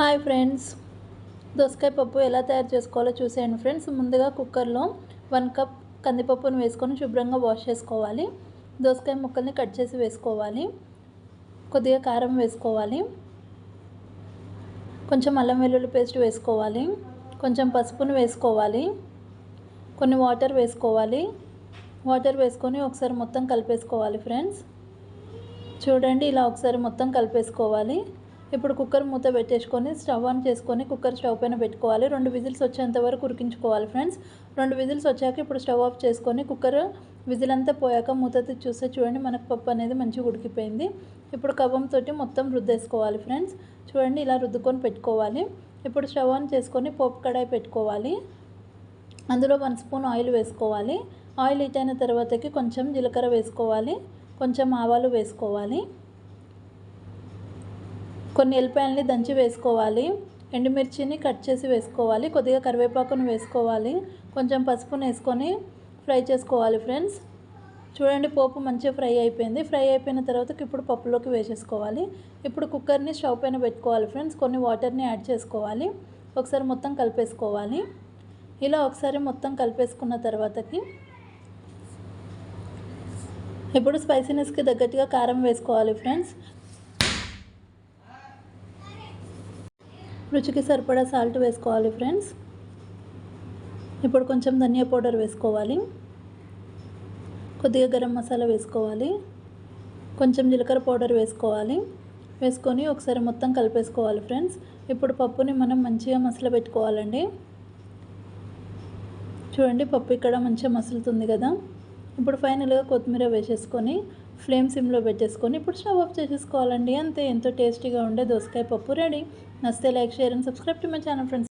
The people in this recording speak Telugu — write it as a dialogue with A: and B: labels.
A: హాయ్ ఫ్రెండ్స్, దోసకాయ పప్పు ఎలా తయారు చేసుకోవాలో చూసేయండి ఫ్రెండ్స్. ముందుగా కుక్కర్లో 1 కప్ కందిపప్పును వేసుకొని శుభ్రంగా వాష్ చేసుకోవాలి. దోసకాయ ముక్కల్ని కట్ చేసి వేసుకోవాలి. కొద్దిగా కారం వేసుకోవాలి. కొంచెం అల్లం వెల్లుల్లి పేస్ట్ వేసుకోవాలి. కొంచెం పసుపును వేసుకోవాలి. కొన్ని వాటర్ వేసుకోవాలి. వాటర్ వేసుకొని ఒకసారి మొత్తం కలిపేసుకోవాలి ఫ్రెండ్స్. చూడండి, ఇలా ఒకసారి మొత్తం కలిపేసుకోవాలి. ఇప్పుడు కుక్కర్ మూత పెట్టేసుకొని స్టవ్ ఆన్ చేసుకొని కుక్కర్ స్టవ్ పైన పెట్టుకోవాలి. 2 విజిల్స్ వచ్చేంత వరకు ఉడికించుకోవాలి ఫ్రెండ్స్. 2 విజిల్స్ వచ్చాక ఇప్పుడు స్టవ్ ఆఫ్ చేసుకొని కుక్కర్ విజిల్ అంతా పోయాక మూత తీసి చూస్తే చూడండి, మనకు పప్పు అనేది మంచిగా ఉడికిపోయింది. ఇప్పుడు కవ్వంతో మొత్తం రుద్దేసుకోవాలి ఫ్రెండ్స్. చూడండి, ఇలా రుద్దుకొని పెట్టుకోవాలి. ఇప్పుడు స్టవ్ ఆన్ చేసుకొని పోపు కడాయి పెట్టుకోవాలి. అందులో 1 స్పూన్ ఆయిల్ వేసుకోవాలి. ఆయిల్ హీట్ అయిన తర్వాతకి కొంచెం జీలకర్ర వేసుకోవాలి. కొంచెం ఆవాలు వేసుకోవాలి. కొన్ని ఎల్లిపాయలని దంచి వేసుకోవాలి. ఎండుమిర్చిని కట్ చేసి వేసుకోవాలి. కొద్దిగా కరివేపాకును వేసుకోవాలి. కొంచెం పసుపును వేసుకొని ఫ్రై చేసుకోవాలి ఫ్రెండ్స్. చూడండి, పోపు మంచిగా ఫ్రై అయిపోయింది. ఫ్రై అయిపోయిన తర్వాత ఇప్పుడు పప్పులోకి వేసేసుకోవాలి. ఇప్పుడు కుక్కర్ని స్టవ్ పైన పెట్టుకోవాలి ఫ్రెండ్స్. కొన్ని వాటర్ని యాడ్ చేసుకోవాలి. ఒకసారి మొత్తం కలిపేసుకోవాలి. ఇలా ఒకసారి మొత్తం కలిపేసుకున్న తర్వాతకి ఇప్పుడు స్పైసీనెస్కి తగ్గట్టుగా కారం వేసుకోవాలి ఫ్రెండ్స్. రుచికి సరిపడా సాల్ట్ వేసుకోవాలి ఫ్రెండ్స్. ఇప్పుడు కొంచెం ధనియా పౌడర్ వేసుకోవాలి. కొద్దిగా గరం మసాలా వేసుకోవాలి. కొంచెం జీలకర్ర పౌడర్ వేసుకోవాలి. వేసుకొని ఒకసారి మొత్తం కలిపేసుకోవాలి ఫ్రెండ్స్. ఇప్పుడు పప్పుని మనం మంచిగా మసలబెట్టుకోవాలండి. చూడండి, పప్పు ఇక్కడ మంచిగా మసులుతుంది కదా. ఇప్పుడు ఫైనల్గా కొత్తిమీర వేసేసుకొని ఫ్లేమ్ సిమ్లో పెట్టేసుకొని ఇప్పుడు స్టవ్ ఆఫ్ చేసేసుకోవాలండి. అంతే, ఎంతో టేస్టీగా ఉండే దోసకాయ పప్పు రెడీ. నచ్చితే like, share and subscribe to my channel friends.